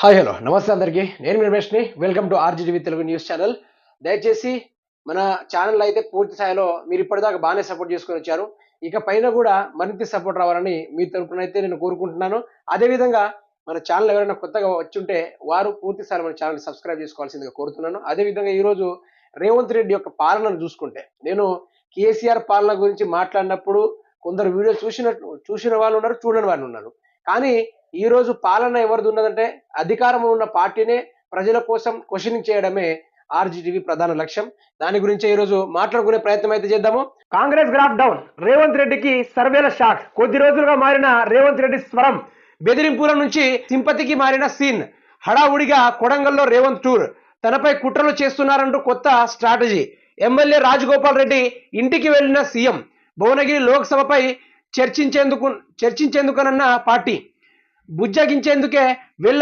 Hi hello నమస్తే అందరికీ. నేను మీ రమేష్ని. Welcome to RGTV Telugu news channel. దయచేసి మన ఛానల్ అయితే పూర్తి స్థాయిలో మీరు ఇప్పటిదాకా బాగానే సపోర్ట్ చేసుకొని వచ్చారు. ఇక పైన కూడా మరింత సపోర్ట్ రావాలని మీ తరపున అయితే నేను కోరుకుంటున్నాను. అదేవిధంగా మన ఛానల్ ఎవరైనా కొత్తగా వచ్చుంటే వారు పూర్తి స్థాయిలో మన ఛానల్ సబ్స్క్రైబ్ చేసుకోవాల్సిందిగా కోరుతున్నాను. అదేవిధంగా ఈరోజు రేవంత్ రెడ్డి యొక్క పాలనను చూసుకుంటే, నేను కేసీఆర్ పాలన గురించి మాట్లాడినప్పుడు కొందరు వీడియో చూసిన వాళ్ళు ఉన్నారు, చూడని వాళ్ళు ఉన్నారు. కానీ ఈ రోజు పాలన ఎవరిది ఉన్నదంటే అధికారంలో ఉన్న పార్టీనే ప్రజల కోసం క్వశ్చనింగ్ చేయడమే ఆర్జీటీవీ ప్రధాన లక్ష్యం. దాని గురించి ఈ రోజు మాట్లాడుకునే ప్రయత్నం అయితే చేద్దాము. కాంగ్రెస్ గ్రాఫ్ డౌన్, రేవంత్ రెడ్డికి సర్వేల షాక్. కొద్ది రోజులుగా మారిన రేవంత్ రెడ్డి స్వరం, బెదిరింపుల నుంచి సింపతికి మారిన సీన్. హడావుడిగా కొడంగల్లో రేవంత్ టూర్, తనపై కుట్రలు చేస్తున్నారంటూ కొత్త స్ట్రాటజీ. ఎమ్మెల్యే రాజగోపాల్ రెడ్డి ఇంటికి వెళ్లిన సీఎం, భువనగిరి లోక్సభపై చర్చించేందుకనన్న పార్టీ, బుజ్జగించేందుకే వెళ్ళ